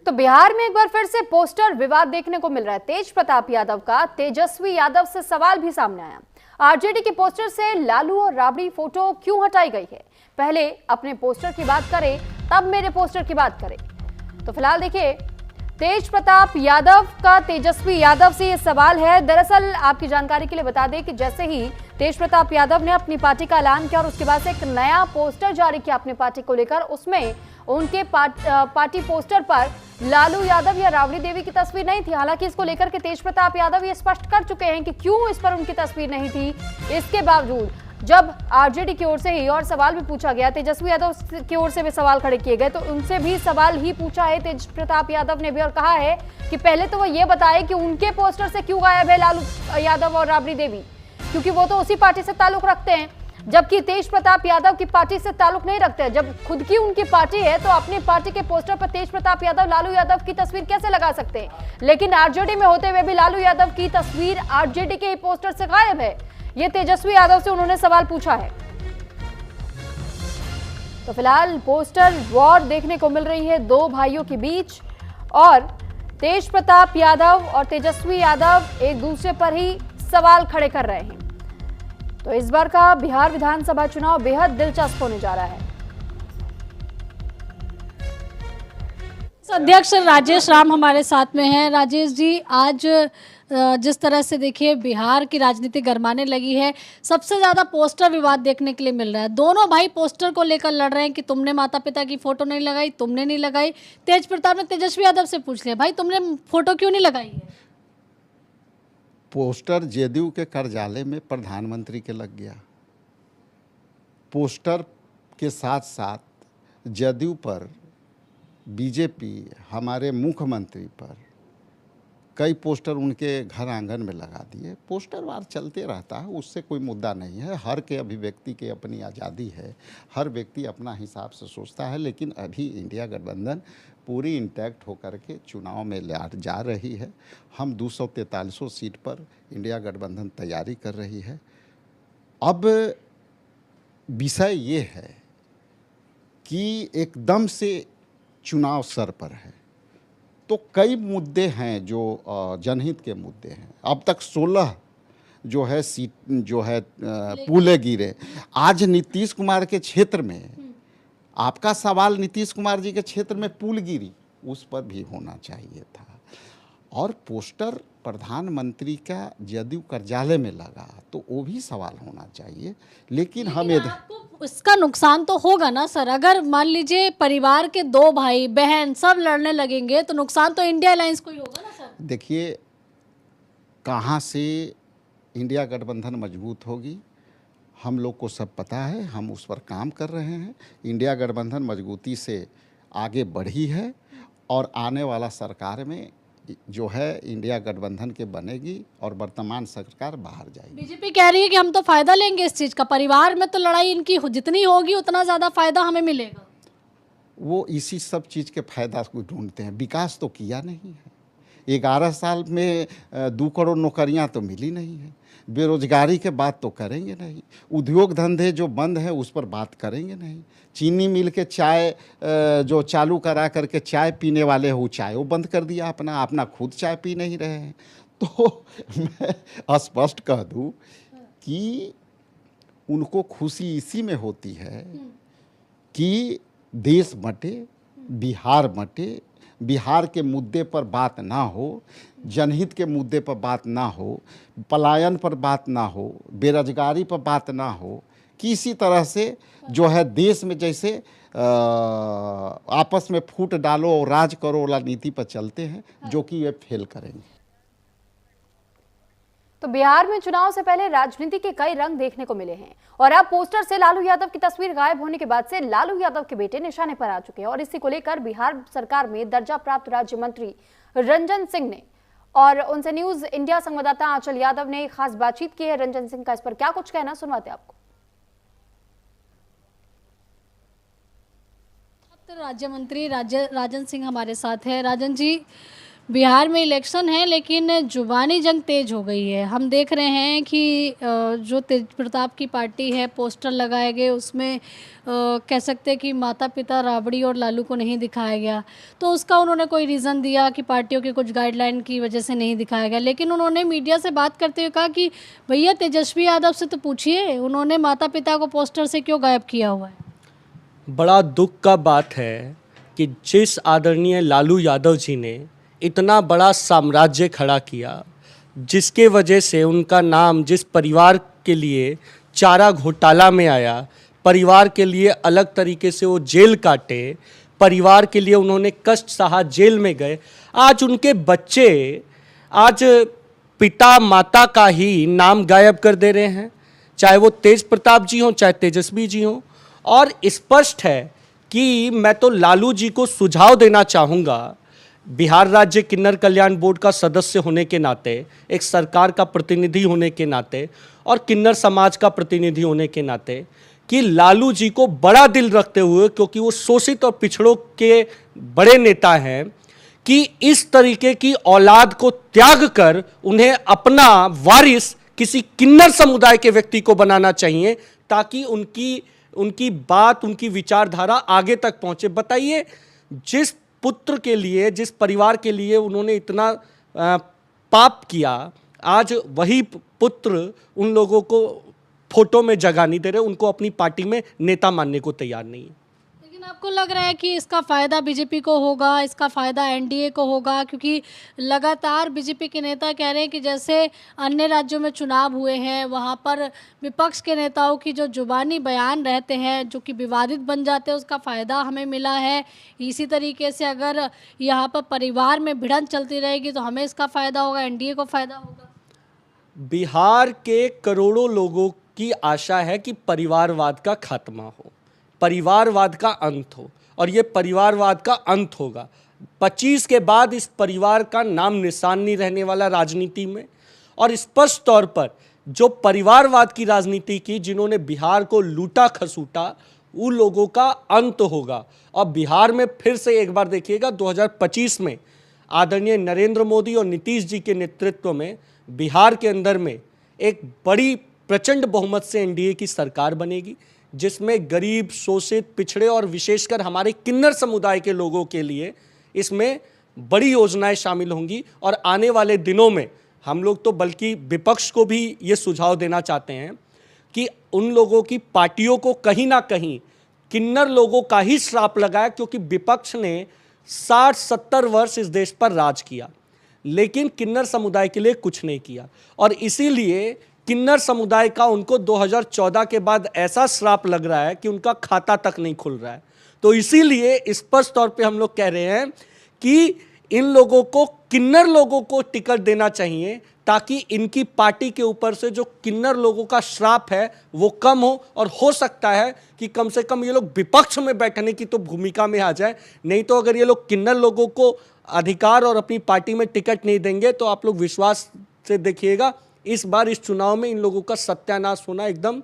तो बिहार में एक बार फिर से पोस्टर विवाद देखने को मिल रहा है। तेज प्रताप यादव का तेजस्वी यादव से सवाल भी सामने आया। आरजेडी के पोस्टर से लालू और राबड़ी फोटो क्यों हटाई गई है? पहले अपने पोस्टर की बात करें, तब मेरे पोस्टर की बात करें। तो फिलहाल देखिए, तेज प्रताप यादव का तेजस्वी यादव से ये सवाल है। दरअसल आपकी जानकारी के लिए बता दें कि जैसे ही तेज प्रताप यादव ने अपनी पार्टी का ऐलान किया और उसके बाद से एक नया पोस्टर जारी किया अपनी पार्टी को लेकर, उसमें उनके पार्टी पोस्टर पर लालू यादव या राबड़ी देवी की तस्वीर नहीं थी। हालांकि इसको लेकर के तेज प्रताप यादव ये स्पष्ट कर चुके हैं कि क्यों इस पर उनकी तस्वीर नहीं थी। इसके बावजूद जब आरजेडी की ओर से ही और सवाल भी पूछा गया, तेजस्वी यादव की ओर से भी सवाल खड़े किए गए, तो उनसे भी सवाल ही पूछा है तेज प्रताप यादव ने भी और कहा है कि पहले तो वो ये बताए कि उनके पोस्टर से क्यों गायब है लालू यादव और राबड़ी देवी, क्योंकि वो तो उसी पार्टी से ताल्लुक रखते हैं, जबकि तेज प्रताप यादव की पार्टी से ताल्लुक नहीं रखते। जब खुद की उनकी पार्टी है तो अपनी पार्टी के पोस्टर पर तेज प्रताप यादव लालू यादव की तस्वीर कैसे लगा सकते हैं? लेकिन आरजेडी में होते हुए भी लालू यादव की तस्वीर आरजेडी के पोस्टर से गायब है। ये तेजस्वी यादव से उन्होंने सवाल पूछा है। तो फिलहाल पोस्टर वॉर देखने को मिल रही है दो भाइयों के बीच, और तेज प्रताप यादव और तेजस्वी यादव एक दूसरे पर ही सवाल खड़े कर रहे हैं। तो इस बार का बिहार विधानसभा चुनाव बेहद दिलचस्प होने जा रहा है। अध्यक्ष राजेश राम हमारे साथ में हैं। राजेश जी, आज जिस तरह से देखिए बिहार की राजनीति गरमाने लगी है, सबसे ज्यादा पोस्टर विवाद देखने के लिए मिल रहा है। दोनों भाई पोस्टर को लेकर लड़ रहे हैं कि तुमने माता पिता की फोटो नहीं लगाई, तुमने नहीं लगाई। तेज प्रताप ने तेजस्वी यादव से पूछ लिया, भाई तुमने फोटो क्यों नहीं लगाई है? पोस्टर जदयू के कार्यालय में प्रधानमंत्री के लग गया। पोस्टर के साथ साथ जदयू पर, बीजेपी, हमारे मुख्यमंत्री पर कई पोस्टर उनके घर आंगन में लगा दिए। पोस्टर वार चलते रहता है, उससे कोई मुद्दा नहीं है। हर के अभिव्यक्ति की अपनी आज़ादी है, हर व्यक्ति अपना हिसाब से सोचता है। लेकिन अभी इंडिया गठबंधन पूरी इंटैक्ट होकर के चुनाव में जा रही है। हम 243 सीट पर इंडिया गठबंधन तैयारी कर रही है। अब विषय ये है कि एकदम से चुनाव सर पर है, तो कई मुद्दे हैं जो जनहित के मुद्दे हैं। अब तक 16 जो है सीट जो है पुले गिरे। आज नीतीश कुमार के क्षेत्र में, आपका सवाल नीतीश कुमार जी के क्षेत्र में पुल गिरी, उस पर भी होना चाहिए था। और पोस्टर प्रधानमंत्री का जदयू कार्यालय में लगा, तो वो भी सवाल होना चाहिए। लेकिन हम उसका नुकसान तो होगा ना सर। अगर मान लीजिए परिवार के दो भाई बहन सब लड़ने लगेंगे तो नुकसान तो इंडिया अलायंस को ही होगा ना सर। देखिए, कहाँ से इंडिया गठबंधन मजबूत होगी हम लोग को सब पता है, हम उस पर काम कर रहे हैं। इंडिया गठबंधन मजबूती से आगे बढ़ी है और आने वाला सरकार में जो है इंडिया गठबंधन के बनेगी और वर्तमान सरकार बाहर जाएगी। बीजेपी कह रही है कि हम तो फायदा लेंगे इस चीज का, परिवार में तो लड़ाई इनकी जितनी होगी उतना ज्यादा फायदा हमें मिलेगा। वो इसी सब चीज़ के फायदा को ढूंढते हैं। विकास तो किया नहीं है। 11 साल में 2 करोड़ नौकरियां तो मिली नहीं है। बेरोजगारी के बात तो करेंगे नहीं। उद्योग धंधे जो बंद हैं उस पर बात करेंगे नहीं। चीनी मिल के चाय जो चालू करा करके चाय पीने वाले हैं, वो चाय वो बंद कर दिया, अपना खुद चाय पी नहीं रहे हैं। तो मैं स्पष्ट कह दूं कि उनको खुशी इसी में होती है कि देश बटे, बिहार बटे, बिहार के मुद्दे पर बात ना हो, जनहित के मुद्दे पर बात ना हो, पलायन पर बात ना हो, बेरोजगारी पर बात ना हो, किसी तरह से जो है देश में जैसे आपस में फूट डालो और राज करो वाला नीति पर चलते हैं, जो कि ये फेल करेंगे। तो बिहार में चुनाव से पहले राजनीति के कई रंग देखने को मिले हैं, और अब पोस्टर से लालू यादव की तस्वीर गायब होने के बाद से लालू यादव के बेटे निशाने पर आ चुके हैं। और इसी को लेकर बिहार सरकार में दर्जा प्राप्त राज्य मंत्री रंजन सिंह ने और उनसे न्यूज इंडिया संवाददाता आंचल यादव ने खास बातचीत की है। रंजन सिंह का इस पर क्या कुछ कहना, सुनवाते आपको। राज्य मंत्री राजन सिंह हमारे साथ है। राजन जी, बिहार में इलेक्शन है लेकिन जुबानी जंग तेज हो गई है। हम देख रहे हैं कि जो तेज प्रताप की पार्टी है, पोस्टर लगाए गए, उसमें कह सकते हैं कि माता पिता राबड़ी और लालू को नहीं दिखाया गया। तो उसका उन्होंने कोई रीज़न दिया कि पार्टियों के कुछ गाइडलाइन की वजह से नहीं दिखाया गया, लेकिन उन्होंने मीडिया से बात करते हुए कहा कि भैया तेजस्वी यादव से तो पूछिए, उन्होंने माता पिता को पोस्टर से क्यों गायब किया हुआ है। बड़ा दुख का बात है कि जिस आदरणीय लालू यादव जी ने इतना बड़ा साम्राज्य खड़ा किया, जिसके वजह से उनका नाम जिस परिवार के लिए चारा घोटाला में आया, परिवार के लिए अलग तरीके से वो जेल काटे, परिवार के लिए उन्होंने कष्ट सहा, जेल में गए, आज उनके बच्चे आज पिता माता का ही नाम गायब कर दे रहे हैं, चाहे वो तेज प्रताप जी हों चाहे तेजस्वी जी हों। और स्पष्ट है कि मैं तो लालू जी को सुझाव देना चाहूँगा, बिहार राज्य किन्नर कल्याण बोर्ड का सदस्य होने के नाते, एक सरकार का प्रतिनिधि होने के नाते और किन्नर समाज का प्रतिनिधि होने के नाते, कि लालू जी को बड़ा दिल रखते हुए, क्योंकि वो शोषित और पिछड़ों के बड़े नेता हैं, कि इस तरीके की औलाद को त्याग कर उन्हें अपना वारिस किसी किन्नर समुदाय के व्यक्ति को बनाना चाहिए, ताकि उनकी बात, उनकी विचारधारा आगे तक पहुंचे। बताइए, जिस पुत्र के लिए, जिस परिवार के लिए उन्होंने इतना पाप किया, आज वही पुत्र उन लोगों को फोटो में जगह नहीं दे रहे, उनको अपनी पार्टी में नेता मानने को तैयार नहीं है। लेकिन आपको लग रहा है कि इसका फ़ायदा बीजेपी को होगा, इसका फ़ायदा एनडीए को होगा? क्योंकि लगातार बीजेपी के नेता कह रहे हैं कि जैसे अन्य राज्यों में चुनाव हुए हैं, वहाँ पर विपक्ष के नेताओं की जो जुबानी बयान रहते हैं, जो कि विवादित बन जाते हैं, उसका फ़ायदा हमें मिला है। इसी तरीके से अगर यहाँ पर परिवार में भिड़ंत चलती रहेगी तो हमें इसका फ़ायदा होगा, एनडीए को फ़ायदा होगा। बिहार के करोड़ों लोगों की आशा है कि परिवारवाद का खात्मा हो, परिवारवाद का अंत हो, और ये परिवारवाद का अंत होगा। 25 के बाद इस परिवार का नाम निशान नहीं रहने वाला राजनीति में। और स्पष्ट तौर पर जो परिवारवाद की राजनीति की, जिन्होंने बिहार को लूटा खसूटा, उन लोगों का अंत होगा। और बिहार में फिर से एक बार देखिएगा, 2025 में आदरणीय नरेंद्र मोदी और नीतीश जी के नेतृत्व में बिहार के अंदर में एक बड़ी प्रचंड बहुमत से एनडीए की सरकार बनेगी, जिसमें गरीब, शोषित, पिछड़े और विशेषकर हमारे किन्नर समुदाय के लोगों के लिए इसमें बड़ी योजनाएं शामिल होंगी। और आने वाले दिनों में हम लोग तो बल्कि विपक्ष को भी ये सुझाव देना चाहते हैं कि उन लोगों की पार्टियों को कहीं ना कहीं किन्नर लोगों का ही श्राप लगाया, क्योंकि विपक्ष ने 60-70 वर्ष इस देश पर राज किया, लेकिन किन्नर समुदाय के लिए कुछ नहीं किया। और इसीलिए किन्नर समुदाय का उनको 2014 के बाद ऐसा श्राप लग रहा है कि उनका खाता तक नहीं खुल रहा है। तो इसीलिए स्पष्ट तौर पे हम लोग कह रहे हैं कि इन लोगों को, किन्नर लोगों को टिकट देना चाहिए, ताकि इनकी पार्टी के ऊपर से जो किन्नर लोगों का श्राप है वो कम हो। और हो सकता है कि कम से कम ये लोग विपक्ष में बैठने की तो भूमिका में आ जाए। नहीं तो अगर ये लोग किन्नर लोगों को अधिकार और अपनी पार्टी में टिकट नहीं देंगे तो आप लोग विश्वास से देखिएगा, इस बार इस चुनाव में इन लोगों का सत्यानाश होना एकदम